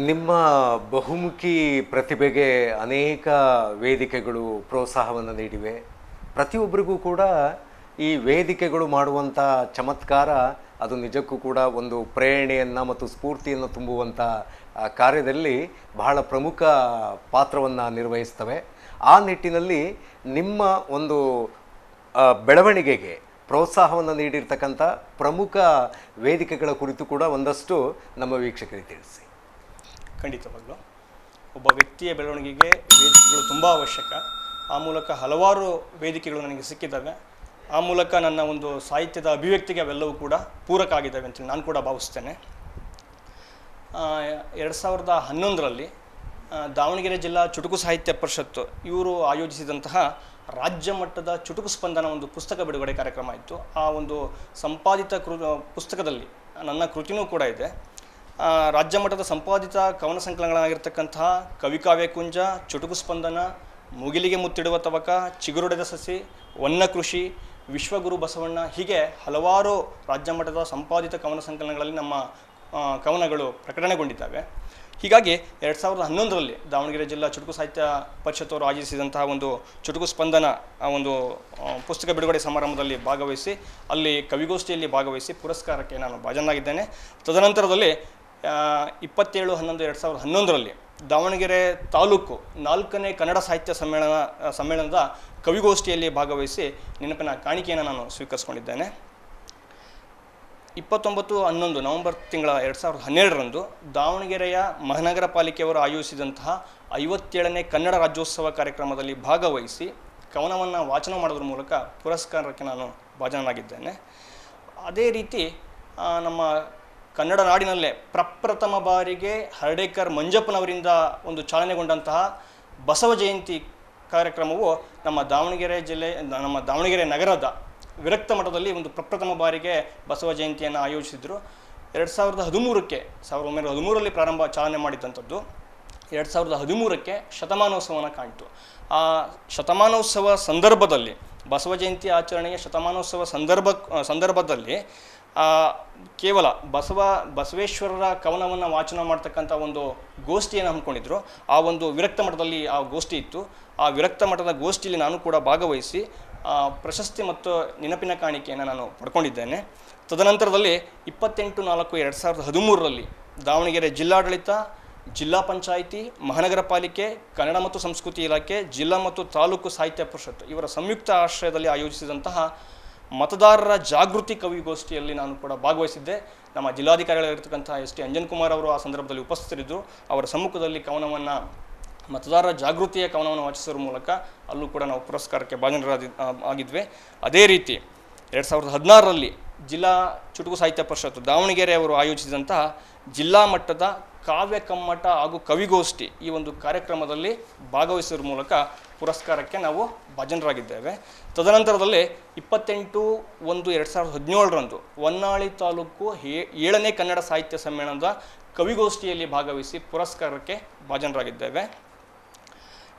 ನಿಮ್ಮ ಬಹುಮುಖಿ ಪ್ರತಿಭೆಗೆ ಅನೇಕ ವೇದಿಕೆಗಳು ಪ್ರೋತ್ಸಾಹವನ್ನು ನೀಡಿವೆ. ಪ್ರತಿಯೊಬ್ಬರಿಗೂ ಕೂಡ ಈ ವೇದಿಕೆಗಳು ಮಾಡುವಂಥ ಚಮತ್ಕಾರ ಅದು ನಿಜಕ್ಕೂ ಕೂಡ ಒಂದು ಪ್ರೇರಣೆಯನ್ನು ಮತ್ತು ಸ್ಫೂರ್ತಿಯನ್ನು ತುಂಬುವಂಥ ಕಾರ್ಯದಲ್ಲಿ ಬಹಳ ಪ್ರಮುಖ ಪಾತ್ರವನ್ನು ನಿರ್ವಹಿಸ್ತವೆ. ಆ ನಿಟ್ಟಿನಲ್ಲಿ ನಿಮ್ಮ ಒಂದು ಬೆಳವಣಿಗೆಗೆ ಪ್ರೋತ್ಸಾಹವನ್ನು ನೀಡಿರ್ತಕ್ಕಂಥ ಪ್ರಮುಖ ವೇದಿಕೆಗಳ ಕುರಿತು ಕೂಡ ಒಂದಷ್ಟು ನಮ್ಮ ವೀಕ್ಷಕರಿಗೆ ತಿಳಿಸಿ. ಖಂಡಿತವಾಗ್ಲೂ ಒಬ್ಬ ವ್ಯಕ್ತಿಯ ಬೆಳವಣಿಗೆಗೆ ವೇದಿಕೆಗಳು ತುಂಬ ಅವಶ್ಯಕ. ಆ ಮೂಲಕ ಹಲವಾರು ವೇದಿಕೆಗಳು ನನಗೆ ಸಿಕ್ಕಿದ್ದಾವೆ. ಆ ಮೂಲಕ ನನ್ನ ಒಂದು ಸಾಹಿತ್ಯದ ಅಭಿವ್ಯಕ್ತಿಗೆ ಅವೆಲ್ಲವೂ ಕೂಡ ಪೂರಕ ಆಗಿದ್ದಾವೆ ಅಂತೇಳಿ ನಾನು ಕೂಡ ಭಾವಿಸ್ತೇನೆ. 2011ರಲ್ಲಿ ದಾವಣಗೆರೆ ಜಿಲ್ಲಾ ಚುಟುಕು ಸಾಹಿತ್ಯ ಪರಿಷತ್ತು ಇವರು ಆಯೋಜಿಸಿದಂತಹ ರಾಜ್ಯ ಮಟ್ಟದ ಚುಟುಕು ಸ್ಪಂದನ ಒಂದು ಪುಸ್ತಕ ಬಿಡುಗಡೆ ಕಾರ್ಯಕ್ರಮ ಇತ್ತು. ಆ ಒಂದು ಸಂಪಾದಿತ ಪುಸ್ತಕದಲ್ಲಿ ನನ್ನ ಕೃತಿನೂ ಕೂಡ ಇದೆ. ರಾಜ್ಯ ಮಟ್ಟದ ಸಂಪಾದಿತ ಕವನ ಸಂಕಲನಗಳಾಗಿರ್ತಕ್ಕಂತಹ ಕವಿಕಾವ್ಯ ಕುಂಜ, ಚುಟುಕು ಸ್ಪಂದನ, ಮುಗಿಲಿಗೆ ಮುತ್ತಿಡುವ ತವಕ, ಚಿಗುರೊಡೆದ ಸಸಿ, ವನ್ನ ಕೃಷಿ, ವಿಶ್ವಗುರು ಬಸವಣ್ಣ, ಹೀಗೆ ಹಲವಾರು ರಾಜ್ಯ ಮಟ್ಟದ ಸಂಪಾದಿತ ಕವನ ಸಂಕಲನಗಳಲ್ಲಿ ನಮ್ಮ ಕವನಗಳು ಪ್ರಕಟಣೆಗೊಂಡಿದ್ದಾವೆ. ಹೀಗಾಗಿ 2011ರಲ್ಲಿ ದಾವಣಗೆರೆ ಜಿಲ್ಲಾ ಚುಟುಕು ಸಾಹಿತ್ಯ ಪರಿಷತ್ತವರು ಆಯೋಜಿಸಿದಂತಹ ಒಂದು ಚುಟುಕು ಸ್ಪಂದನ ಒಂದು ಪುಸ್ತಕ ಬಿಡುಗಡೆ ಸಮಾರಂಭದಲ್ಲಿ ಭಾಗವಹಿಸಿ ಅಲ್ಲಿ ಕವಿಗೋಷ್ಠಿಯಲ್ಲಿ ಭಾಗವಹಿಸಿ ಪುರಸ್ಕಾರಕ್ಕೆ ನಾನು ಭಾಜನನಾಗಿದ್ದೇನೆ. ತದನಂತರದಲ್ಲಿ 27/11/2011ರಲ್ಲಿ ದಾವಣಗೆರೆ ತಾಲೂಕು 4ನೇ ಕನ್ನಡ ಸಾಹಿತ್ಯ ಸಮ್ಮೇಳನದ ಕವಿಗೋಷ್ಠಿಯಲ್ಲಿ ಭಾಗವಹಿಸಿ ನೆನಪಿನ ಕಾಣಿಕೆಯನ್ನು ನಾನು ಸ್ವೀಕರಿಸಿಕೊಂಡಿದ್ದೇನೆ. 29/11 ನವೆಂಬರ್ ತಿಂಗಳ 2012ರಂದು ದಾವಣಗೆರೆಯ ಮಹಾನಗರ ಪಾಲಿಕೆಯವರು ಆಯೋಜಿಸಿದಂತಹ 57ನೇ ಕನ್ನಡ ರಾಜ್ಯೋತ್ಸವ ಕಾರ್ಯಕ್ರಮದಲ್ಲಿ ಭಾಗವಹಿಸಿ ಕವನವನ್ನು ವಾಚನ ಮಾಡೋದ್ರ ಮೂಲಕ ಪುರಸ್ಕಾರಕ್ಕೆ ನಾನು ಭಾಜನನಾಗಿದ್ದೇನೆ. ಅದೇ ರೀತಿ ನಮ್ಮ ಕನ್ನಡ ನಾಡಿನಲ್ಲೇ ಪ್ರಪ್ರಥಮ ಬಾರಿಗೆ ಹರ್ಡೇಕರ್ ಮಂಜಪ್ಪನವರಿಂದ ಒಂದು ಚಾಲನೆಗೊಂಡಂತಹ ಬಸವ ಜಯಂತಿ ಕಾರ್ಯಕ್ರಮವು ನಮ್ಮ ದಾವಣಗೆರೆ ನಗರದ ವಿರಕ್ತ ಮಠದಲ್ಲಿ ಒಂದು ಪ್ರಪ್ರಥಮ ಬಾರಿಗೆ ಬಸವ ಜಯಂತಿಯನ್ನು ಆಯೋಜಿಸಿದರು. 1913ರಲ್ಲಿ ಚಾಲನೆ ಮಾಡಿದಂಥದ್ದು 2013ಕ್ಕೆ ಶತಮಾನೋತ್ಸವನ ಕಾಣಿತು. ಆ ಶತಮಾನೋತ್ಸವ ಸಂದರ್ಭದಲ್ಲಿ ಬಸವ ಜಯಂತಿ ಆಚರಣೆಯ ಶತಮಾನೋತ್ಸವ ಸಂದರ್ಭದಲ್ಲಿ ಕೇವಲ ಬಸವೇಶ್ವರರ ಕವನವನ್ನು ವಾಚನ ಮಾಡ್ತಕ್ಕಂಥ ಒಂದು ಗೋಷ್ಠಿಯನ್ನು ಹಮ್ಮಿಕೊಂಡಿದ್ರು. ಆ ಒಂದು ವಿರಕ್ತ ಮಠದಲ್ಲಿ ಆ ಗೋಷ್ಠಿ ಇತ್ತು. ಆ ವಿರಕ್ತ ಮಠದ ಗೋಷ್ಠಿಯಲ್ಲಿ ನಾನು ಕೂಡ ಭಾಗವಹಿಸಿ ಪ್ರಶಸ್ತಿ ಮತ್ತು ನೆನಪಿನ ಕಾಣಿಕೆಯನ್ನು ನಾನು ಪಡ್ಕೊಂಡಿದ್ದೇನೆ. ತದನಂತರದಲ್ಲಿ 28/4/2013ರಲ್ಲಿ ದಾವಣಗೆರೆ ಜಿಲ್ಲಾಡಳಿತ, ಜಿಲ್ಲಾ ಪಂಚಾಯಿತಿ, ಮಹಾನಗರ ಪಾಲಿಕೆ, ಕನ್ನಡ ಮತ್ತು ಸಂಸ್ಕೃತಿ ಇಲಾಖೆ, ಜಿಲ್ಲಾ ಮತ್ತು ತಾಲೂಕು ಸಾಹಿತ್ಯ ಪರಿಷತ್ತು ಇವರ ಸಂಯುಕ್ತ ಆಶ್ರಯದಲ್ಲಿ ಆಯೋಜಿಸಿದಂತಹ ಮತದಾರರ ಜಾಗೃತಿ ಕವಿಗೋಷ್ಠಿಯಲ್ಲಿ ನಾನು ಕೂಡ ಭಾಗವಹಿಸಿದ್ದೆ. ನಮ್ಮ ಜಿಲ್ಲಾಧಿಕಾರಿಗಳಿರ್ತಕ್ಕಂಥ ಎಸ್ ಟಿ ಅಂಜನ್ ಕುಮಾರ್ ಅವರು ಆ ಸಂದರ್ಭದಲ್ಲಿ ಉಪಸ್ಥಿತರಿದ್ದರು. ಅವರ ಸಮ್ಮುಖದಲ್ಲಿ ಮತದಾರರ ಜಾಗೃತಿಯ ಕವನವನ್ನು ವಾಚಿಸುವ ಮೂಲಕ ಅಲ್ಲೂ ಕೂಡ ನಾವು ಪುರಸ್ಕಾರಕ್ಕೆ ಭಾಜನರಾಗಿದ್ವಿ. ಅದೇ ರೀತಿ 2016ರಲ್ಲಿ ಜಿಲ್ಲಾ ಚುಟುಕು ಸಾಹಿತ್ಯ ಪರಿಷತ್ತು ದಾವಣಗೆರೆ ಅವರು ಆಯೋಜಿಸಿದಂತಹ ಜಿಲ್ಲಾ ಮಟ್ಟದ ಕಾವ್ಯ ಕಮ್ಮಟ ಹಾಗೂ ಕವಿಗೋಷ್ಠಿ ಈ ಒಂದು ಕಾರ್ಯಕ್ರಮದಲ್ಲಿ ಭಾಗವಹಿಸುವ ಮೂಲಕ ಪುರಸ್ಕಾರಕ್ಕೆ ನಾವು ಭಾಜನರಾಗಿದ್ದೇವೆ. ತದನಂತರದಲ್ಲಿ 28/1/2017ರಂದು ಹೊನ್ನಾಳಿ ತಾಲೂಕು 7ನೇ ಕನ್ನಡ ಸಾಹಿತ್ಯ ಸಮ್ಮೇಳನದ ಕವಿಗೋಷ್ಠಿಯಲ್ಲಿ ಭಾಗವಹಿಸಿ ಪುರಸ್ಕಾರಕ್ಕೆ ಭಾಜನರಾಗಿದ್ದೇವೆ.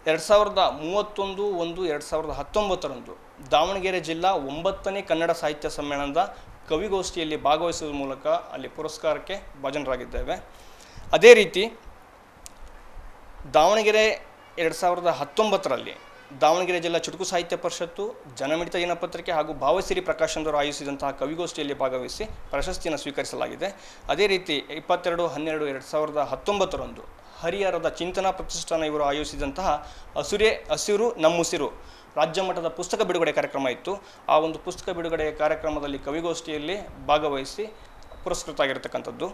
31/1/2019ರಂದು ದಾವಣಗೆರೆ ಜಿಲ್ಲಾ 9ನೇ ಕನ್ನಡ ಸಾಹಿತ್ಯ ಸಮ್ಮೇಳನದ ಕವಿಗೋಷ್ಠಿಯಲ್ಲಿ ಭಾಗವಹಿಸುವ ಮೂಲಕ ಅಲ್ಲಿ ಪುರಸ್ಕಾರಕ್ಕೆ ಭಾಜನರಾಗಿದ್ದೇವೆ. ಅದೇ ರೀತಿ ದಾವಣಗೆರೆ 2019ರಲ್ಲಿ ದಾವಣಗೆರೆ ಜಿಲ್ಲಾ ಚುಟುಕು ಸಾಹಿತ್ಯ ಪರಿಷತ್ತು, ಜನಮಿಡಿತ ದಿನಪತ್ರಿಕೆ ಹಾಗೂ ಭಾವಸಿರಿ ಪ್ರಕಾಶನದವರು ಆಯೋಜಿಸಿದಂತಹ ಕವಿಗೋಷ್ಠಿಯಲ್ಲಿ ಭಾಗವಹಿಸಿ ಪ್ರಶಸ್ತಿಯನ್ನು ಸ್ವೀಕರಿಸಲಾಗಿದೆ. ಅದೇ ರೀತಿ 22/12/2019ರಂದು ಹರಿಹರದ ಚಿಂತನಾ ಪ್ರತಿಷ್ಠಾನ ಇವರು ಆಯೋಜಿಸಿದಂತಹ ಹಸಿರು ನಮ್ಮುಸಿರು ರಾಜ್ಯ ಮಟ್ಟದ ಪುಸ್ತಕ ಬಿಡುಗಡೆ ಕಾರ್ಯಕ್ರಮ ಇತ್ತು. ಆ ಒಂದು ಪುಸ್ತಕ ಬಿಡುಗಡೆ ಕಾರ್ಯಕ್ರಮದಲ್ಲಿ ಕವಿಗೋಷ್ಠಿಯಲ್ಲಿ ಭಾಗವಹಿಸಿ ಪುರಸ್ಕೃತ ಆಗಿರತಕ್ಕಂಥದ್ದು.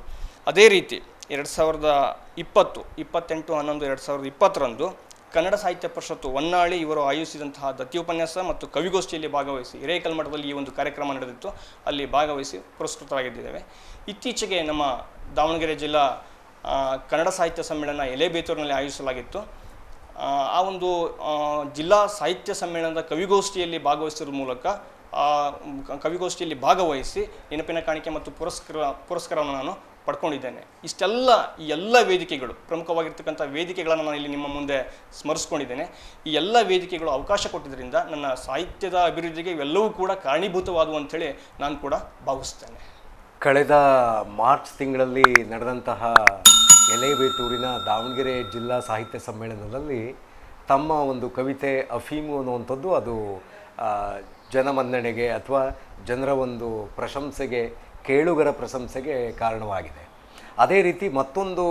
ಅದೇ ರೀತಿ 28/11/2020ರಂದು ಕನ್ನಡ ಸಾಹಿತ್ಯ ಪರಿಷತ್ತು ಹೊನ್ನಾಳಿ ಇವರು ಆಯೋಜಿಸಿದಂತಹ ದತ್ತಿ ಮತ್ತು ಕವಿಗೋಷ್ಠಿಯಲ್ಲಿ ಭಾಗವಹಿಸಿ ಹಿರೇಕಲ್ಮಠದಲ್ಲಿ ಈ ಒಂದು ಕಾರ್ಯಕ್ರಮ ನಡೆದಿತ್ತು. ಅಲ್ಲಿ ಭಾಗವಹಿಸಿ ಪುರಸ್ಕೃತರಾಗಿದ್ದೇವೆ. ಇತ್ತೀಚೆಗೆ ನಮ್ಮ ದಾವಣಗೆರೆ ಜಿಲ್ಲಾ ಕನ್ನಡ ಸಾಹಿತ್ಯ ಸಮ್ಮೇಳನ ಎಲೆಬೇತೂರಿನಲ್ಲಿ ಆಯೋಜಿಸಲಾಗಿತ್ತು. ಆ ಒಂದು ಜಿಲ್ಲಾ ಸಾಹಿತ್ಯ ಸಮ್ಮೇಳನದ ಕವಿಗೋಷ್ಠಿಯಲ್ಲಿ ಭಾಗವಹಿಸುವ ಮೂಲಕ ಕವಿಗೋಷ್ಠಿಯಲ್ಲಿ ಭಾಗವಹಿಸಿ ನೆನಪಿನ ಕಾಣಿಕೆ ಮತ್ತು ಪುರಸ್ಕಾರವನ್ನು ನಾನು ಪಡ್ಕೊಂಡಿದ್ದೇನೆ. ಈ ಎಲ್ಲ ವೇದಿಕೆಗಳು ಪ್ರಮುಖವಾಗಿರ್ತಕ್ಕಂಥ ವೇದಿಕೆಗಳನ್ನು ನಾನು ಇಲ್ಲಿ ನಿಮ್ಮ ಮುಂದೆ ಸ್ಮರಿಸ್ಕೊಂಡಿದ್ದೇನೆ. ಈ ಎಲ್ಲ ವೇದಿಕೆಗಳು ಅವಕಾಶ ಕೊಟ್ಟಿದ್ದರಿಂದ ನನ್ನ ಸಾಹಿತ್ಯದ ಅಭಿವೃದ್ಧಿಗೆ ಇವೆಲ್ಲವೂ ಕೂಡ ಕಾರಣೀಭೂತವಾದವು ಅಂಥೇಳಿ ನಾನು ಕೂಡ ಭಾವಿಸ್ತೇನೆ. ಕಳೆದ ಮಾರ್ಚ್ ತಿಂಗಳಲ್ಲಿ ನಡೆದಂತಹ ಎಲೆಬೇತೂರಿನ ದಾವಣಗೆರೆ ಜಿಲ್ಲಾ ಸಾಹಿತ್ಯ ಸಮ್ಮೇಳನದಲ್ಲಿ ತಮ್ಮ ಒಂದು ಕವಿತೆ ಅಫೀಮು ಅನ್ನುವಂಥದ್ದು ಅದು ಆ, ಜನಮನ್ನಣೆಗೆ ಅಥವಾ ಜನರ ಒಂದು ಪ್ರಶಂಸೆಗೆ, ಕೇಳುಗರ ಪ್ರಶಂಸೆಗೆ ಕಾರಣವಾಗಿದೆ. ಅದೇ ರೀತಿ ಮತ್ತೊಂದು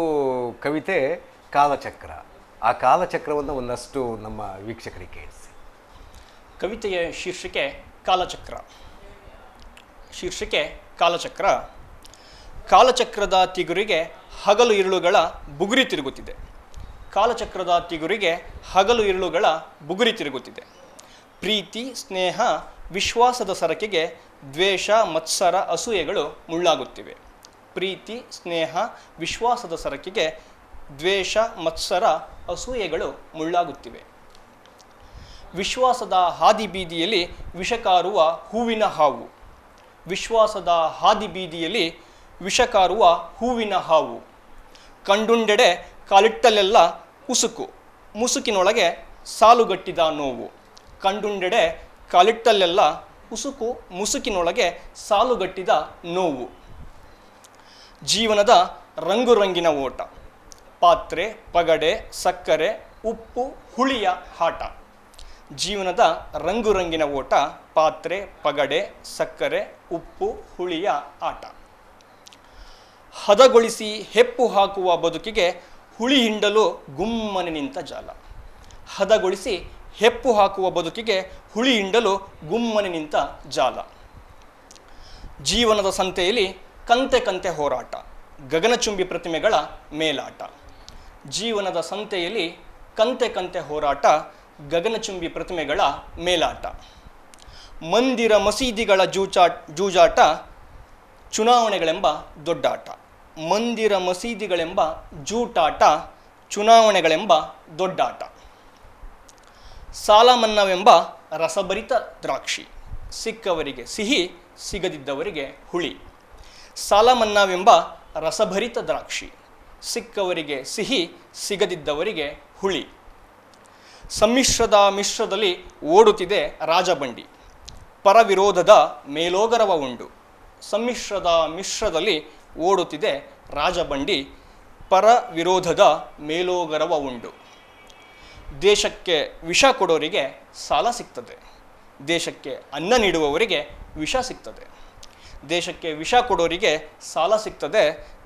ಕವಿತೆ ಕಾಲಚಕ್ರ. ಆ ಕಾಲಚಕ್ರವನ್ನು ಒಂದಷ್ಟು ನಮ್ಮ ವೀಕ್ಷಕರಿಗೆ ಕೇಳಿಸಿ. ಕವಿತೆಯ ಶೀರ್ಷಿಕೆ ಕಾಲಚಕ್ರ. ಶೀರ್ಷಿಕೆ ಕಾಲಚಕ್ರ. ಕಾಲಚಕ್ರದ ತಿಗುರಿಗೆ ಹಗಲು ಇರುಳುಗಳ ಬುಗುರಿ ತಿರುಗುತ್ತಿದೆ. ಕಾಲಚಕ್ರದ ತಿಗುರಿಗೆ ಹಗಲು ಇರುಳುಗಳ ಬುಗುರಿ ತಿರುಗುತ್ತಿದೆ. ಪ್ರೀತಿ, ಸ್ನೇಹ, ವಿಶ್ವಾಸದ ಸರಕಿಗೆ ದ್ವೇಷ, ಮತ್ಸರ, ಅಸೂಯೆಗಳು ಮುಳ್ಳಾಗುತ್ತಿವೆ. ಪ್ರೀತಿ, ಸ್ನೇಹ, ವಿಶ್ವಾಸದ ಸರಕಿಗೆ ದ್ವೇಷ, ಮತ್ಸರ, ಅಸೂಯೆಗಳು ಮುಳ್ಳಾಗುತ್ತಿವೆ. ವಿಶ್ವಾಸದ ಹಾದಿಬೀದಿಯಲ್ಲಿ ವಿಷಕಾರುವ ಹೂವಿನ ಹಾವು. ವಿಶ್ವಾಸದ ಹಾದಿಬೀದಿಯಲ್ಲಿ ವಿಷಕಾರುವ ಹೂವಿನ ಹಾವು. ಕಂಡುಂಡೆಡೆ ಕಾಲಿಟ್ಟಲ್ಲೆಲ್ಲ ಉಸುಕು, ಮುಸುಕಿನೊಳಗೆ ಸಾಲುಗಟ್ಟಿದ ನೋವು. ಕಂಡುಂಡೆಡೆ ಕಾಲಿಟ್ಟಲ್ಲೆಲ್ಲ ಉಸುಕು, ಮುಸುಕಿನೊಳಗೆ ಸಾಲುಗಟ್ಟಿದ ನೋವು. ಜೀವನದ ರಂಗುರಂಗಿನ ಓಟ. ಪಾತ್ರೆ, ಪಗಡೆ, ಸಕ್ಕರೆ, ಉಪ್ಪು, ಹುಳಿಯ ಆಟ. ಜೀವನದ ರಂಗುರಂಗಿನ ಓಟ. ಪಾತ್ರೆ, ಪಗಡೆ, ಸಕ್ಕರೆ, ಉಪ್ಪು, ಹುಳಿಯ ಆಟ. ಹದಗೊಳಿಸಿ ಹೆಪ್ಪು ಹಾಕುವ ಬದುಕಿಗೆ ಹುಳಿ ಹಿಂಡಲು ಗುಮ್ಮನೆ ನಿಂತ ಜಾಲ. ಹದಗೊಳಿಸಿ ಹೆಪ್ಪು ಹಾಕುವ ಬದುಕಿಗೆ ಹುಳಿ ಹಿಂಡಲು ಗುಮ್ಮನೆ ನಿಂತ ಜಾಲ. ಜೀವನದ ಸಂತೆಯಲ್ಲಿ ಕಂತೆ ಕಂತೆ ಹೋರಾಟ. ಗಗನಚುಂಬಿ ಪ್ರತಿಮೆಗಳ ಮೇಲಾಟ. ಜೀವನದ ಸಂತೆಯಲ್ಲಿ ಕಂತೆ ಕಂತೆ ಹೋರಾಟ. ಗಗನಚುಂಬಿ ಪ್ರತಿಮೆಗಳ ಮೇಲಾಟ. ಮಂದಿರ ಮಸೀದಿಗಳ ಜೂಜಾಟ. ಚುನಾವಣೆಗಳೆಂಬ ದೊಡ್ಡಾಟ. ಮಂದಿರ ಮಸೀದಿಗಳೆಂಬ ಜೂಟಾಟ. ಚುನಾವಣೆಗಳೆಂಬ ದೊಡ್ಡಾಟ. ಸಾಲ ಮನ್ನಾವೆಂಬ ರಸಭರಿತ ದ್ರಾಕ್ಷಿ. ಸಿಕ್ಕವರಿಗೆ ಸಿಹಿ, ಸಿಗದಿದ್ದವರಿಗೆ ಹುಳಿ. ಸಾಲ ಮನ್ನಾವೆಂಬ ರಸಭರಿತ ದ್ರಾಕ್ಷಿ. ಸಿಕ್ಕವರಿಗೆ ಸಿಹಿ, ಸಿಗದಿದ್ದವರಿಗೆ ಹುಳಿ. ಸಮ್ಮಿಶ್ರದ ಮಿಶ್ರದಲ್ಲಿ ಓಡುತ್ತಿದೆ ರಾಜಬಂಡಿ. ಪರವಿರೋಧದ ಮೇಲೋಗರವ ಉಂಡು. ಸಮ್ಮಿಶ್ರದ ಮಿಶ್ರದಲ್ಲಿ ಓಡುತ್ತಿದೆ ರಾಜಬಂಡಿ. ಪರ ವಿರೋಧದ ಮೇಲೋಗರವ ಉಂಡು. ದೇಶಕ್ಕೆ ವಿಷ ಕೊಡೋರಿಗೆ ಸಾಲ ಸಿಗ್ತದೆ. ದೇಶಕ್ಕೆ ಅನ್ನ ನೀಡುವವರಿಗೆ ವಿಷ ಸಿಗ್ತದೆ. ದೇಶಕ್ಕೆ ವಿಷ ಕೊಡೋರಿಗೆ ಸಾಲ ಸಿಗ್ತದೆ.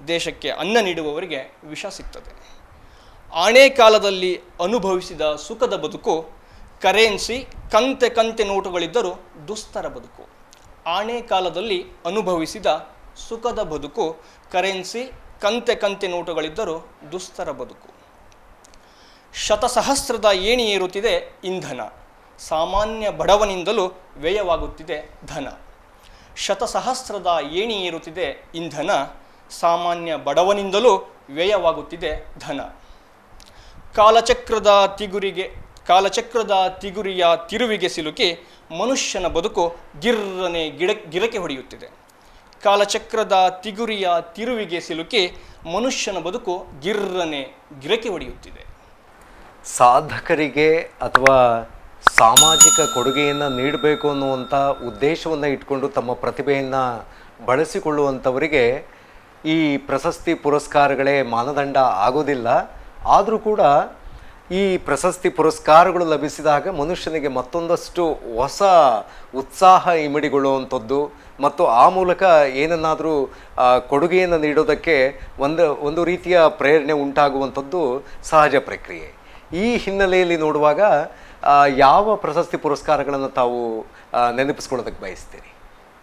ದೇಶಕ್ಕೆ ಅನ್ನ ನೀಡುವವರಿಗೆ ವಿಷ ಸಿಗ್ತದೆ. ಆಣೆ ಕಾಲದಲ್ಲಿ ಅನುಭವಿಸಿದ ಸುಖದ ಬದುಕು. ಕರೆನ್ಸಿ, ಕಂತೆ ಕಂತೆ ನೋಟುಗಳಿದ್ದರೂ ದುಸ್ತರ ಬದುಕು. ಆಣೆ ಕಾಲದಲ್ಲಿ ಅನುಭವಿಸಿದ ಸುಖದ ಬದುಕು. ಕರೆನ್ಸಿ, ಕಂತೆ ಕಂತೆ ನೋಟುಗಳಿದ್ದರೂ ದುಸ್ತರ ಬದುಕು. ಶತಸಹಸ್ರದ ಏಣಿ ಏರುತ್ತಿದೆ ಇಂಧನ. ಸಾಮಾನ್ಯ ಬಡವನಿಂದಲೂ ವ್ಯಯವಾಗುತ್ತಿದೆ ಧನ. ಶತಸಹಸ್ರದ ಏಣಿ ಏರುತ್ತಿದೆ ಇಂಧನ. ಸಾಮಾನ್ಯ ಬಡವನಿಂದಲೂ ವ್ಯಯವಾಗುತ್ತಿದೆ ಧನ. ಕಾಲಚಕ್ರದ ತಿಗುರಿಯ ತಿರುವಿಗೆ ಸಿಲುಕಿ ಮನುಷ್ಯನ ಬದುಕು ಗಿರ್ರನೆ ಗಿರಕೆ ಹೊಡೆಯುತ್ತಿದೆ. ಕಾಲಚಕ್ರದ ತಿಗುರಿಯ ತಿರುವಿಗೆ ಸಿಲುಕಿ ಮನುಷ್ಯನ ಬದುಕು ಗಿರ್ರನೆ ಗಿರಕೆ ಹೊಡೆಯುತ್ತಿದೆ. ಸಾಧಕರಿಗೆ ಅಥವಾ ಸಾಮಾಜಿಕ ಕೊಡುಗೆಯನ್ನು ನೀಡಬೇಕು ಅನ್ನುವಂಥ ಉದ್ದೇಶವನ್ನು ಇಟ್ಕೊಂಡು ತಮ್ಮ ಪ್ರತಿಭೆಯನ್ನು ಬಳಸಿಕೊಳ್ಳುವಂಥವರಿಗೆ ಈ ಪ್ರಶಸ್ತಿ ಪುರಸ್ಕಾರಗಳೇ ಮಾನದಂಡ ಆಗೋದಿಲ್ಲ. ಆದರೂ ಕೂಡ ಈ ಪ್ರಶಸ್ತಿ ಪುರಸ್ಕಾರಗಳು ಲಭಿಸಿದಾಗ ಮನುಷ್ಯನಿಗೆ ಮತ್ತೊಂದಷ್ಟು ಹೊಸ ಉತ್ಸಾಹ ಇಮಿಡಿಗೊಳ್ಳುವಂಥದ್ದು ಮತ್ತು ಆ ಮೂಲಕ ಏನನ್ನಾದರೂ ಕೊಡುಗೆಯನ್ನು ನೀಡೋದಕ್ಕೆ ಒಂದು ರೀತಿಯ ಪ್ರೇರಣೆ ಉಂಟಾಗುವಂಥದ್ದು ಸಹಜ ಪ್ರಕ್ರಿಯೆ. ಈ ಹಿನ್ನೆಲೆಯಲ್ಲಿ ನೋಡುವಾಗ ಯಾವ ಪ್ರಶಸ್ತಿ ಪುರಸ್ಕಾರಗಳನ್ನು ತಾವು ನೆನಪಿಸ್ಕೊಳ್ಳೋದಕ್ಕೆ ಬಯಸ್ತೀರಿ?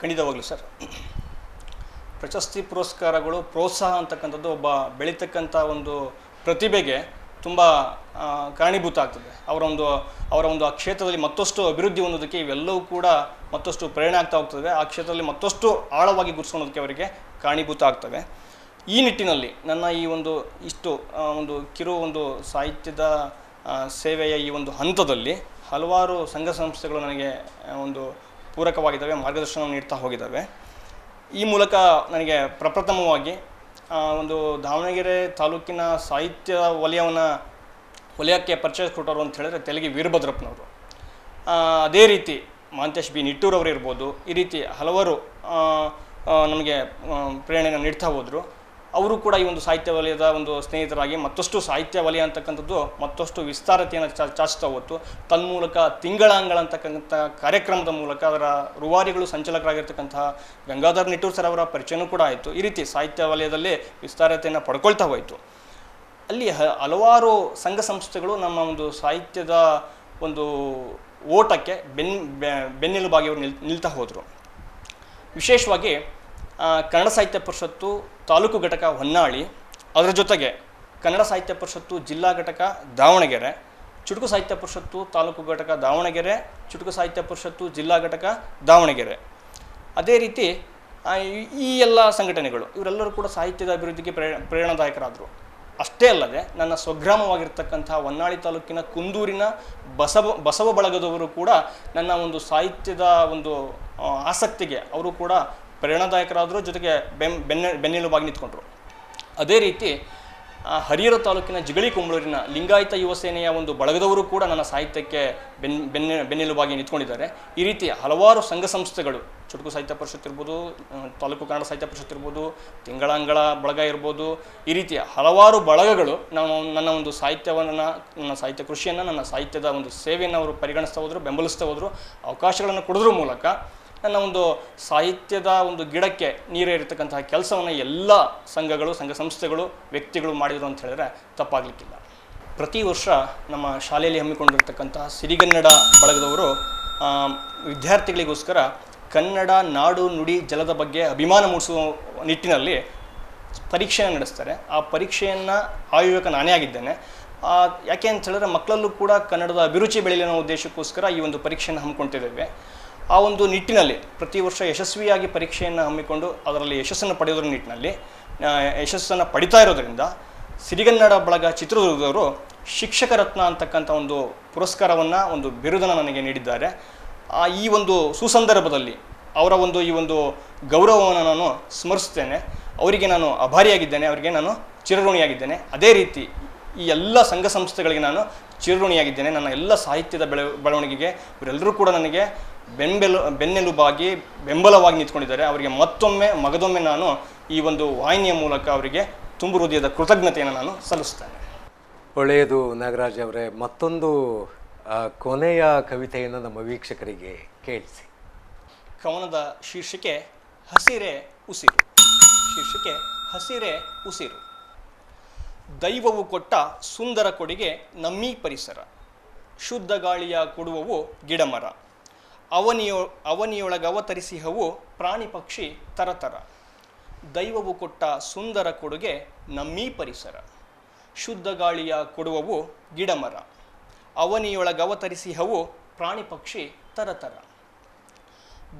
ಖಂಡಿತವಾಗ್ಲೂ ಸರ್, ಪ್ರಶಸ್ತಿ ಪುರಸ್ಕಾರಗಳು ಪ್ರೋತ್ಸಾಹ ಅಂತಕ್ಕಂಥದ್ದು ಒಬ್ಬ ಬೆಳೀತಕ್ಕಂಥ ಒಂದು ಪ್ರತಿಭೆಗೆ ತುಂಬ ಕಾರಣೀಭೂತ ಆಗ್ತದೆ. ಅವರ ಒಂದು ಆ ಕ್ಷೇತ್ರದಲ್ಲಿ ಮತ್ತಷ್ಟು ಅಭಿವೃದ್ಧಿ ಹೊಂದೋದಕ್ಕೆ ಇವೆಲ್ಲವೂ ಕೂಡ ಮತ್ತಷ್ಟು ಪ್ರೇರಣೆ ಆಗ್ತಾ ಹೋಗ್ತವೆ. ಆ ಕ್ಷೇತ್ರದಲ್ಲಿ ಮತ್ತಷ್ಟು ಆಳವಾಗಿ ಗುರುತಿಸ್ಕೊಳ್ಳೋದಕ್ಕೆ ಅವರಿಗೆ ಕಾರಣೀಭೂತ ಆಗ್ತವೆ. ಈ ನಿಟ್ಟಿನಲ್ಲಿ ನನ್ನ ಈ ಒಂದು ಕಿರು ಸಾಹಿತ್ಯದ ಸೇವೆಯ ಈ ಒಂದು ಹಂತದಲ್ಲಿ ಹಲವಾರು ಸಂಘ ಸಂಸ್ಥೆಗಳು ನನಗೆ ಒಂದು ಪೂರಕವಾಗಿದ್ದಾವೆ, ಮಾರ್ಗದರ್ಶನ ನೀಡ್ತಾ ಹೋಗಿದ್ದಾವೆ. ಈ ಮೂಲಕ ನನಗೆ ಪ್ರಪ್ರಥಮವಾಗಿ ಒಂದು ದಾವಣಗೆರೆ ತಾಲೂಕಿನ ಸಾಹಿತ್ಯ ವಲಯಕ್ಕೆ ಪರಿಚಯ ಕೊಟ್ಟವರು ಅಂತ ಹೇಳಿದ್ರೆ ತೆಲಗಿ ವೀರಭದ್ರಪ್ಪನವರು. ಅದೇ ರೀತಿ ಮಾಂತೇಶ್ ಬಿ ನಿಟ್ಟೂರವರು ಇರ್ಬೋದು. ಈ ರೀತಿ ಹಲವರು ನಮಗೆ ಪ್ರೇರಣೆಯನ್ನು ನೀಡ್ತಾ ಹೋದರು. ಅವರು ಕೂಡ ಈ ಒಂದು ಸಾಹಿತ್ಯ ವಲಯದ ಒಂದು ಸ್ನೇಹಿತರಾಗಿ ಮತ್ತಷ್ಟು ಸಾಹಿತ್ಯ ವಲಯ ಅಂತಕ್ಕಂಥದ್ದು ಮತ್ತಷ್ಟು ವಿಸ್ತಾರತೆಯನ್ನು ಚಾಚ್ತಾ ಹೋಯ್ತು. ತನ್ಮೂಲಕ ತಿಂಗಳಾಂಗಳ ಅಂತಕ್ಕಂಥ ಕಾರ್ಯಕ್ರಮದ ಮೂಲಕ ಅದರ ರೂವಾರಿಗಳು ಸಂಚಾಲಕರಾಗಿರ್ತಕ್ಕಂತಹ ಗಂಗಾಧರ್ ನಿಟ್ಟೂರ್ ಸರ್ ಅವರ ಪರಿಚಯನೂ ಕೂಡ ಆಯಿತು. ಈ ರೀತಿ ಸಾಹಿತ್ಯ ವಲಯದಲ್ಲಿ ವಿಸ್ತಾರತೆಯನ್ನು ಪಡ್ಕೊಳ್ತಾ ಹೋಯಿತು. ಅಲ್ಲಿ ಹಲವಾರು ಸಂಘ ಸಂಸ್ಥೆಗಳು ನಮ್ಮ ಒಂದು ಸಾಹಿತ್ಯದ ಒಂದು ಓಟಕ್ಕೆ ಬೆನ್ನೆಲುಬಾಗಿ ಅವರು ನಿಲ್ತಾ ಹೋದರು. ವಿಶೇಷವಾಗಿ ಕನ್ನಡ ಸಾಹಿತ್ಯ ಪರಿಷತ್ತು ತಾಲೂಕು ಘಟಕ ಹೊನ್ನಾಳಿ, ಅದರ ಜೊತೆಗೆ ಕನ್ನಡ ಸಾಹಿತ್ಯ ಪರಿಷತ್ತು ಜಿಲ್ಲಾ ಘಟಕ ದಾವಣಗೆರೆ, ಚುಟುಕು ಸಾಹಿತ್ಯ ಪರಿಷತ್ತು ತಾಲೂಕು ಘಟಕ ದಾವಣಗೆರೆ, ಚುಟುಕು ಸಾಹಿತ್ಯ ಪರಿಷತ್ತು ಜಿಲ್ಲಾ ಘಟಕ ದಾವಣಗೆರೆ. ಅದೇ ರೀತಿ ಈ ಎಲ್ಲ ಸಂಘಟನೆಗಳು ಇವರೆಲ್ಲರೂ ಕೂಡ ಸಾಹಿತ್ಯದ ಅಭಿವೃದ್ಧಿಗೆ ಪ್ರೇರಣಾದಾಯಕರಾದರು. ಅಷ್ಟೇ ಅಲ್ಲದೆ ನನ್ನ ಸ್ವಗ್ರಾಮವಾಗಿರ್ತಕ್ಕಂಥ ಹೊನ್ನಾಳಿ ತಾಲೂಕಿನ ಕುಂದೂರಿನ ಬಸವ ಬಳಗದವರು ಕೂಡ ನನ್ನ ಒಂದು ಸಾಹಿತ್ಯದ ಒಂದು ಆಸಕ್ತಿಗೆ ಅವರು ಕೂಡ ಪ್ರೇರಣಾದಾಯಕರಾದರು, ಜೊತೆಗೆ ಬೆನ್ನೆಲುಬಾಗಿ ನಿಂತ್ಕೊಂಡ್ರು. ಅದೇ ರೀತಿ ಹರಿಹರ ತಾಲೂಕಿನ ಜಿಗಳಿ ಕುಂಬಳೂರಿನ ಲಿಂಗಾಯತ ಯುವ ಸೇನೆಯ ಒಂದು ಬಳಗದವರು ಕೂಡ ನನ್ನ ಸಾಹಿತ್ಯಕ್ಕೆ ಬೆನ್ನೆಲುಬಾಗಿ ನಿಂತ್ಕೊಂಡಿದ್ದಾರೆ. ಈ ರೀತಿ ಹಲವಾರು ಸಂಘ ಸಂಸ್ಥೆಗಳು, ಚುಟುಕು ಸಾಹಿತ್ಯ ಪರಿಷತ್ ಇರ್ಬೋದು, ತಾಲೂಕು ಕನ್ನಡ ಸಾಹಿತ್ಯ ಪರಿಷತ್ ಇರ್ಬೋದು, ತಿಂಗಳಾಂಗಳ ಬಳಗ ಇರ್ಬೋದು, ಈ ರೀತಿಯ ಹಲವಾರು ಬಳಗಗಳು ನನ್ನ ಒಂದು ಸಾಹಿತ್ಯವನ್ನು, ನನ್ನ ಸಾಹಿತ್ಯ ಕೃಷಿಯನ್ನು, ನನ್ನ ಸಾಹಿತ್ಯದ ಒಂದು ಸೇವೆಯನ್ನು ಅವರು ಪರಿಗಣಿಸ್ತಾ ಹೋದರು, ಬೆಂಬಲಿಸ್ತಾ ಹೋದರು. ಅವಕಾಶಗಳನ್ನು ಕೊಡೋದ್ರ ಮೂಲಕ ನನ್ನ ಒಂದು ಸಾಹಿತ್ಯದ ಒಂದು ಗಿಡಕ್ಕೆ ನೀರೇರಿರ್ತಕ್ಕಂತಹ ಕೆಲಸವನ್ನು ಎಲ್ಲ ಸಂಘಗಳು, ಸಂಘ ಸಂಸ್ಥೆಗಳು, ವ್ಯಕ್ತಿಗಳು ಮಾಡಿದರು ಅಂತ ಹೇಳಿದ್ರೆ ತಪ್ಪಾಗಲಿಕ್ಕಿಲ್ಲ. ಪ್ರತಿ ವರ್ಷ ನಮ್ಮ ಶಾಲೆಯಲ್ಲಿ ಹಮ್ಮಿಕೊಂಡಿರ್ತಕ್ಕಂಥ ಸಿರಿಗನ್ನಡ ಬಳಗದವರು ವಿದ್ಯಾರ್ಥಿಗಳಿಗೋಸ್ಕರ ಕನ್ನಡ ನಾಡು ನುಡಿ ಜಲದ ಬಗ್ಗೆ ಅಭಿಮಾನ ಮೂಡಿಸುವ ನಿಟ್ಟಿನಲ್ಲಿ ಪರೀಕ್ಷೆಯನ್ನು ನಡೆಸ್ತಾರೆ. ಆ ಪರೀಕ್ಷೆಯನ್ನು ಆಯೋಜಕ ನಾನೇ ಆಗಿದ್ದೇನೆ. ಯಾಕೆ ಅಂತ ಹೇಳಿದ್ರೆ ಮಕ್ಕಳಲ್ಲೂ ಕೂಡ ಕನ್ನಡದ ಅಭಿರುಚಿ ಬೆಳೆಯಲಿ ಅನ್ನೋ ಉದ್ದೇಶಕ್ಕೋಸ್ಕರ ಈ ಒಂದು ಪರೀಕ್ಷೆಯನ್ನು ಹಮ್ಮಿಕೊಳ್ತಿದ್ದೇವೆ. ಆ ಒಂದು ನಿಟ್ಟಿನಲ್ಲಿ ಪ್ರತಿ ವರ್ಷ ಯಶಸ್ವಿಯಾಗಿ ಪರೀಕ್ಷೆಯನ್ನು ಹಮ್ಮಿಕೊಂಡು ಅದರಲ್ಲಿ ಯಶಸ್ಸನ್ನು ಪಡೆಯೋದ್ರ ನಿಟ್ಟಿನಲ್ಲಿ ಯಶಸ್ಸನ್ನು ಪಡಿತಾ ಇರೋದರಿಂದ ಸಿರಿಗನ್ನಡ ಬಳಗ ಚಿತ್ರದುರ್ಗದವರು ಶಿಕ್ಷಕ ರತ್ನ ಅಂತಕ್ಕಂಥ ಒಂದು ಪುರಸ್ಕಾರವನ್ನು, ಒಂದು ಬಿರುದನ್ನು ನನಗೆ ನೀಡಿದ್ದಾರೆ. ಈ ಒಂದು ಸುಸಂದರ್ಭದಲ್ಲಿ ಅವರ ಒಂದು ಈ ಒಂದು ಗೌರವವನ್ನು ನಾನು ಸ್ಮರಿಸ್ತೇನೆ. ಅವರಿಗೆ ನಾನು ಆಭಾರಿಯಾಗಿದ್ದೇನೆ, ಅವರಿಗೆ ನಾನು ಚಿರಋಣಿಯಾಗಿದ್ದೇನೆ. ಅದೇ ರೀತಿ ಈ ಎಲ್ಲ ಸಂಘ ಸಂಸ್ಥೆಗಳಿಗೆ ನಾನು ಚಿರಋಣಿಯಾಗಿದ್ದೇನೆ. ನನ್ನ ಎಲ್ಲ ಸಾಹಿತ್ಯದ ಬೆಳವಣಿಗೆಗೆ ಇವರೆಲ್ಲರೂ ಕೂಡ ನನಗೆ ಬೆನ್ನೆಲುಬಾಗಿ ಬೆಂಬಲವಾಗಿ ನಿಂತ್ಕೊಂಡಿದ್ದಾರೆ. ಅವರಿಗೆ ಮಗದೊಮ್ಮೆ ನಾನು ಈ ಒಂದು ವಾಹಿನಿಯ ಮೂಲಕ ಅವರಿಗೆ ತುಂಬು ಹೃದಯದ ಕೃತಜ್ಞತೆಯನ್ನು ನಾನು ಸಲ್ಲಿಸ್ತೇನೆ. ಒಳ್ಳೆಯದು ನಾಗರಾಜ್ ಅವರೇ, ಮತ್ತೊಂದು ಕೊನೆಯ ಕವಿತೆಯನ್ನು ನಮ್ಮ ವೀಕ್ಷಕರಿಗೆ ಕೇಳಿಸಿ. ಕವನದ ಶೀರ್ಷಿಕೆ ಹಸಿರೇ ಉಸಿರು. ಶೀರ್ಷಿಕೆ ಹಸಿರೇ ಉಸಿರು. ದೈವವು ಕೊಟ್ಟ ಸುಂದರ ಕೊಡುಗೆ ನಮ್ಮೀ ಪರಿಸರ, ಶುದ್ಧ ಗಾಳಿಯ ಕೊಡುವವು ಗಿಡಮರ, ಅವನಿಯೊಳಗವತರಿಸಿಹವು ಪ್ರಾಣಿ ಪಕ್ಷಿ ತರತರ. ದೈವವು ಕೊಟ್ಟ ಸುಂದರ ಕೊಡುಗೆ ನಮ್ಮೀ ಪರಿಸರ, ಶುದ್ಧ ಗಾಳಿಯ ಕೊಡುವವು ಗಿಡಮರ, ಅವನಿಯೊಳಗವತರಿಸಿಹವು ಪ್ರಾಣಿ ಪಕ್ಷಿ ತರತರ.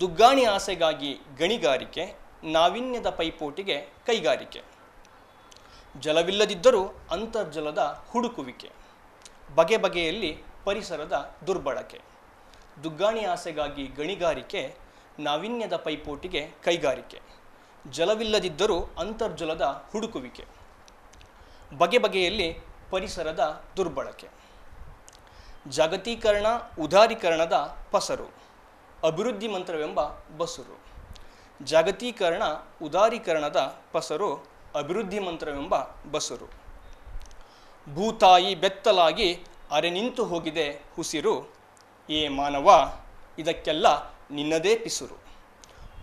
ದುಗ್ಗಾಣಿ ಆಸೆಗಾಗಿ ಗಣಿಗಾರಿಕೆ, ನಾವಿನ್ಯದ ಪೈಪೋಟಿಗೆ ಕೈಗಾರಿಕೆ, ಜಲವಿಲ್ಲದಿದ್ದರೂ ಅಂತರ್ಜಲದ ಹುಡುಕುವಿಕೆ, ಬಗೆ ಬಗೆಯಲ್ಲಿ ಪರಿಸರದ ದುರ್ಬಳಕೆ. ದುಗ್ಗಾಣಿ ಆಸೆಗಾಗಿ ಗಣಿಗಾರಿಕೆ, ನಾವಿನ್ಯದ ಪೈಪೋಟಿಗೆ ಕೈಗಾರಿಕೆ, ಜಲವಿಲ್ಲದಿದ್ದರೂ ಅಂತರ್ಜಲದ ಹುಡುಕುವಿಕೆ, ಬಗೆ ಬಗೆಯಲ್ಲಿ ಪರಿಸರದ ದುರ್ಬಳಕೆ. ಜಾಗತೀಕರಣ ಉದಾರೀಕರಣದ ಪಸರು, ಅಭಿವೃದ್ಧಿ ಮಂತ್ರವೆಂಬ ಬಸುರು. ಜಾಗತೀಕರಣ ಉದಾರೀಕರಣದ ಪಸರು, ಅಭಿವೃದ್ಧಿ ಮಂತ್ರವೆಂಬ ಬಸುರು. ಭೂತಾಯಿ ಬೆತ್ತಲಾಗಿ ಅರೆ ನಿಂತು ಹೋಗಿದೆ ಉಸಿರು, ಏ ಮಾನವ ಇದಕ್ಕೆಲ್ಲ ನಿನ್ನದೇ ಪಿಸುರು.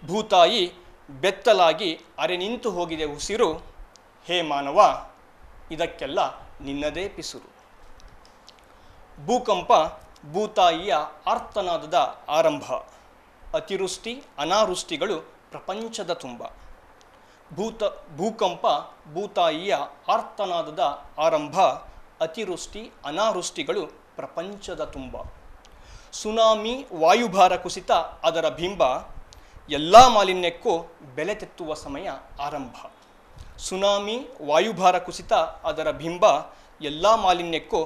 ಭೂತಾಯಿ ಬೆತ್ತಲಾಗಿ ಅರೆ ನಿಂತು ಹೋಗಿದೆ ಉಸಿರು, ಹೇ ಮಾನವ ಇದಕ್ಕೆಲ್ಲ ನಿನ್ನದೇ ಪಿಸುರು. ಭೂಕಂಪ ಭೂತಾಯಿಯ ಆರ್ತನಾದದ ಆರಂಭ, ಅತಿವೃಷ್ಟಿ ಅನಾವೃಷ್ಟಿಗಳು ಪ್ರಪಂಚದ ತುಂಬ. ಭೂಕಂಪ ಭೂತಾಯಿಯ ಆರ್ತನಾದದ ಆರಂಭ, ಅತಿವೃಷ್ಟಿ ಅನಾವೃಷ್ಟಿಗಳು ಪ್ರಪಂಚದ ತುಂಬ. ಸುನಾಮಿ ವಾಯುಭಾರ ಕುಸಿತ ಅದರ ಬಿಂಬ, ಎಲ್ಲ ಮಾಲಿನ್ಯಕ್ಕೂ ಬೆಲೆ ತೆತ್ತುವ ಸಮಯ ಆರಂಭ. ಸುನಾಮಿ ವಾಯುಭಾರ ಕುಸಿತ ಅದರ ಬಿಂಬ, ಎಲ್ಲ ಮಾಲಿನ್ಯಕ್ಕೂ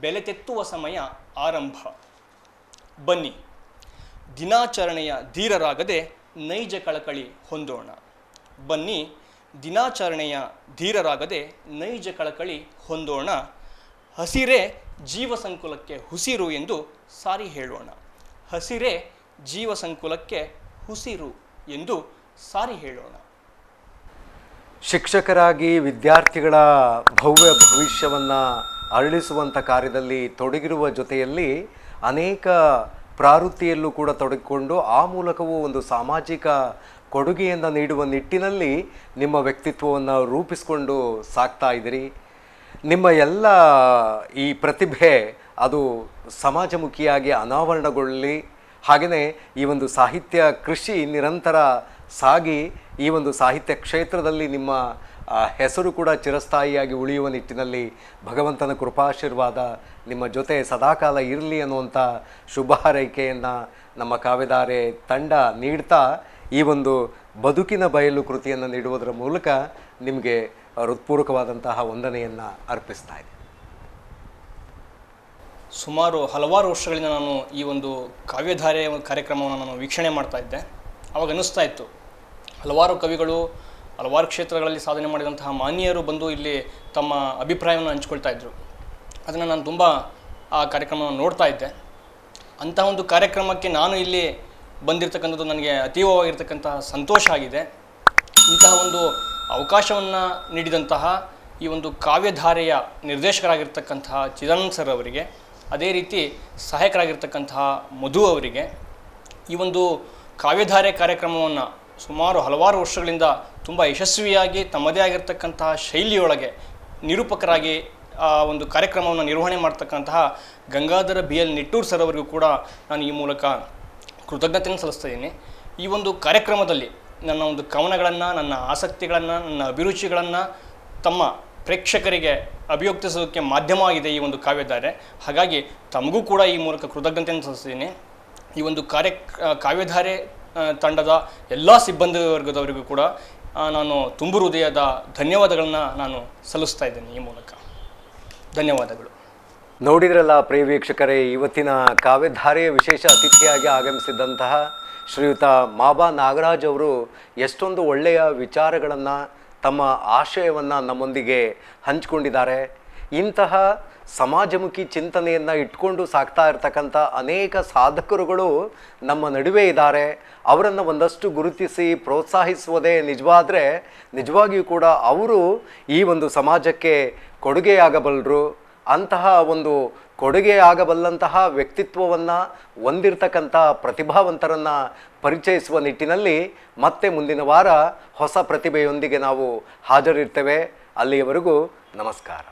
ಬೆಲೆ ತೆತ್ತುವ ಸಮಯ ಆರಂಭ. ಬನ್ನಿ ದಿನಾಚರಣೆಯ ಧೀರರಾಗದೆ ನೈಜ ಕಳಕಳಿ ಹೊಂದೋಣ. ಬನ್ನಿ ದಿನಾಚರಣೆಯ ಧೀರರಾಗದೆ ನೈಜ ಕಳಕಳಿ ಹೊಂದೋಣ. ಹಸಿರೇ ಜೀವ ಸಂಕುಲಕ್ಕೆ ಉಸಿರು ಎಂದು ಸಾರಿ ಹೇಳೋಣ. ಹಸಿರೇ ಜೀವ ಸಂಕುಲಕ್ಕೆ ಉಸಿರು ಎಂದು ಸಾರಿ ಹೇಳೋಣ. ಶಿಕ್ಷಕರಾಗಿ ವಿದ್ಯಾರ್ಥಿಗಳ ಭವ್ಯ ಭವಿಷ್ಯವನ್ನು ಅರಳಿಸುವಂಥ ಕಾರ್ಯದಲ್ಲಿ ತೊಡಗಿರುವ ಜೊತೆಯಲ್ಲಿ ಅನೇಕ ಪ್ರವೃತ್ತಿಯಲ್ಲೂ ಕೂಡ ತೊಡಗಿಕೊಂಡು ಆ ಮೂಲಕವೂ ಒಂದು ಸಾಮಾಜಿಕ ಕೊಡುಗೆಯನ್ನು ನೀಡುವ ನಿಟ್ಟಿನಲ್ಲಿ ನಿಮ್ಮ ವ್ಯಕ್ತಿತ್ವವನ್ನು ರೂಪಿಸಿಕೊಂಡು ಸಾಕ್ತಾ ಇದ್ದೀರಿ. ನಿಮ್ಮ ಎಲ್ಲ ಈ ಪ್ರತಿಭೆ ಅದು ಸಮಾಜಮುಖಿಯಾಗಿ ಅನಾವರಣಗೊಳ್ಳಲಿ, ಹಾಗೆಯೇ ಈ ಒಂದು ಸಾಹಿತ್ಯ ಕೃಷಿ ನಿರಂತರ ಸಾಗಿ ಈ ಒಂದು ಸಾಹಿತ್ಯ ಕ್ಷೇತ್ರದಲ್ಲಿ ನಿಮ್ಮ ಹೆಸರು ಕೂಡ ಚಿರಸ್ಥಾಯಿಯಾಗಿ ಉಳಿಯುವ ನಿಟ್ಟಿನಲ್ಲಿ ಭಗವಂತನ ಕೃಪಾಶೀರ್ವಾದ ನಿಮ್ಮ ಜೊತೆ ಸದಾಕಾಲ ಇರಲಿ ಅನ್ನುವಂಥ ಶುಭ ಹಾರೈಕೆಯನ್ನು ನಮ್ಮ ಕಾವ್ಯಧಾರೆ ತಂಡ ನೀಡ್ತಾ ಈ ಒಂದು ಬದುಕಿನ ಬಯಲು ಕೃತಿಯನ್ನು ನೀಡುವುದರ ಮೂಲಕ ನಿಮಗೆ ಹೃತ್ಪೂರ್ವಕವಾದಂತಹ ವಂದನೆಯನ್ನು ಅರ್ಪಿಸ್ತಾ ಇದೆ. ಸುಮಾರು ಹಲವಾರು ವರ್ಷಗಳಿಂದ ನಾನು ಈ ಒಂದು ಕಾವ್ಯಧಾರೆ ಕಾರ್ಯಕ್ರಮವನ್ನು ನಾನು ವೀಕ್ಷಣೆ ಮಾಡ್ತಾ ಇದ್ದೆ. ಅವಾಗ ಅನ್ನಿಸ್ತಾ ಇತ್ತು, ಹಲವಾರು ಕವಿಗಳು ಹಲವಾರು ಕ್ಷೇತ್ರಗಳಲ್ಲಿ ಸಾಧನೆ ಮಾಡಿದಂತಹ ಮಾನ್ಯರು ಬಂದು ಇಲ್ಲಿ ತಮ್ಮ ಅಭಿಪ್ರಾಯವನ್ನು ಹಂಚ್ಕೊಳ್ತಾ ಇದ್ದರು. ಅದನ್ನು ನಾನು ತುಂಬ ಆ ಕಾರ್ಯಕ್ರಮವನ್ನು ನೋಡ್ತಾ ಇದ್ದೆ. ಅಂತಹ ಒಂದು ಕಾರ್ಯಕ್ರಮಕ್ಕೆ ನಾನು ಇಲ್ಲಿ ಬಂದಿರತಕ್ಕಂಥದ್ದು ನನಗೆ ಅತೀವವಾಗಿರ್ತಕ್ಕಂತಹ ಸಂತೋಷ ಆಗಿದೆ. ಇಂತಹ ಒಂದು ಅವಕಾಶವನ್ನು ನೀಡಿದಂತಹ ಈ ಒಂದು ಕಾವ್ಯಧಾರೆಯ ನಿರ್ದೇಶಕರಾಗಿರ್ತಕ್ಕಂತಹ ಚಿದಾನಂದ ಸರ್ ಅವರಿಗೆ, ಅದೇ ರೀತಿ ಸಹಾಯಕರಾಗಿರ್ತಕ್ಕಂತಹ ಮಧು ಅವರಿಗೆ, ಈ ಒಂದು ಕಾವ್ಯಧಾರೆ ಕಾರ್ಯಕ್ರಮವನ್ನು ಸುಮಾರು ಹಲವಾರು ವರ್ಷಗಳಿಂದ ತುಂಬ ಯಶಸ್ವಿಯಾಗಿ ತಮ್ಮದೇ ಆಗಿರ್ತಕ್ಕಂತಹ ಶೈಲಿಯೊಳಗೆ ನಿರೂಪಕರಾಗಿ ಆ ಒಂದು ಕಾರ್ಯಕ್ರಮವನ್ನು ನಿರ್ವಹಣೆ ಮಾಡ್ತಕ್ಕಂತಹ ಗಂಗಾಧರ BL ನಿಟ್ಟೂರ್ ಸರ್ ಅವರಿಗೂ ಕೂಡ ನಾನು ಈ ಮೂಲಕ ಕೃತಜ್ಞತೆಯನ್ನು ಸಲ್ಲಿಸ್ತಾ ಇದ್ದೀನಿ. ಈ ಒಂದು ಕಾರ್ಯಕ್ರಮದಲ್ಲಿ ನನ್ನ ಒಂದು ಕವನಗಳನ್ನು, ನನ್ನ ಆಸಕ್ತಿಗಳನ್ನು, ನನ್ನ ಅಭಿರುಚಿಗಳನ್ನು ತಮ್ಮ ಪ್ರೇಕ್ಷಕರಿಗೆ ಅಭಿವ್ಯಕ್ತಿಸೋದಕ್ಕೆ ಮಾಧ್ಯಮವಾಗಿದೆ ಈ ಒಂದು ಕಾವ್ಯಧಾರೆ. ಹಾಗಾಗಿ ತಮಗೂ ಕೂಡ ಈ ಮೂಲಕ ಕೃತಜ್ಞತೆಯನ್ನು ಸಲ್ಲಿಸ್ತೀನಿ. ಈ ಒಂದು ಕಾವ್ಯಧಾರೆ ತಂಡದ ಎಲ್ಲ ಸಿಬ್ಬಂದಿ ವರ್ಗದವರಿಗೂ ಕೂಡ ನಾನು ತುಂಬು ಹೃದಯದ ಧನ್ಯವಾದಗಳನ್ನು ನಾನು ಸಲ್ಲಿಸ್ತಾ ಇದ್ದೇನೆ ಈ ಮೂಲಕ. ಧನ್ಯವಾದಗಳು. ನೋಡಿದ್ರಲ್ಲ ಪ್ರಿಯ ವೀಕ್ಷಕರೇ, ಇವತ್ತಿನ ಕಾವ್ಯಧಾರೆಯ ವಿಶೇಷ ಅತಿಥಿಯಾಗಿ ಆಗಮಿಸಿದ್ದಂತಹ ಶ್ರೀಯುತ ಮಾಬಾ ನಾಗರಾಜ್ ಅವರು ಎಷ್ಟೊಂದು ಒಳ್ಳೆಯ ವಿಚಾರಗಳನ್ನು, ತಮ್ಮ ಆಶಯವನ್ನು ನಮ್ಮೊಂದಿಗೆ ಹಂಚಿಕೊಂಡಿದ್ದಾರೆ. ಇಂತಹ ಸಮಾಜಮುಖಿ ಚಿಂತನೆಯನ್ನು ಇಟ್ಕೊಂಡು ಸಾಕ್ತಾ ಇರ್ತಕ್ಕಂಥ ಅನೇಕ ಸಾಧಕರುಗಳು ನಮ್ಮ ನಡುವೆ ಇದ್ದಾರೆ. ಅವರನ್ನು ಒಂದಷ್ಟು ಗುರುತಿಸಿ ಪ್ರೋತ್ಸಾಹಿಸುವುದೇ ನಿಜವಾಗಿಯೂ ಕೂಡ ಅವರು ಈ ಒಂದು ಸಮಾಜಕ್ಕೆ ಕೊಡುಗೆಯಾಗಬಲ್ಲರು. ಅಂತಹ ಒಂದು ಕೊಡುಗೆಯಾಗಬಲ್ಲಂತಹ ವ್ಯಕ್ತಿತ್ವವನ್ನು ಹೊಂದಿರತಕ್ಕಂಥ ಪ್ರತಿಭಾವಂತರನ್ನು ಪರಿಚಯಿಸುವ ನಿಟ್ಟಿನಲ್ಲಿ ಮತ್ತೆ ಮುಂದಿನ ವಾರ ಹೊಸ ಪ್ರತಿಭೆಯೊಂದಿಗೆ ನಾವು ಹಾಜರಿರ್ತೇವೆ. ಅಲ್ಲಿಯವರೆಗೂ ನಮಸ್ಕಾರ.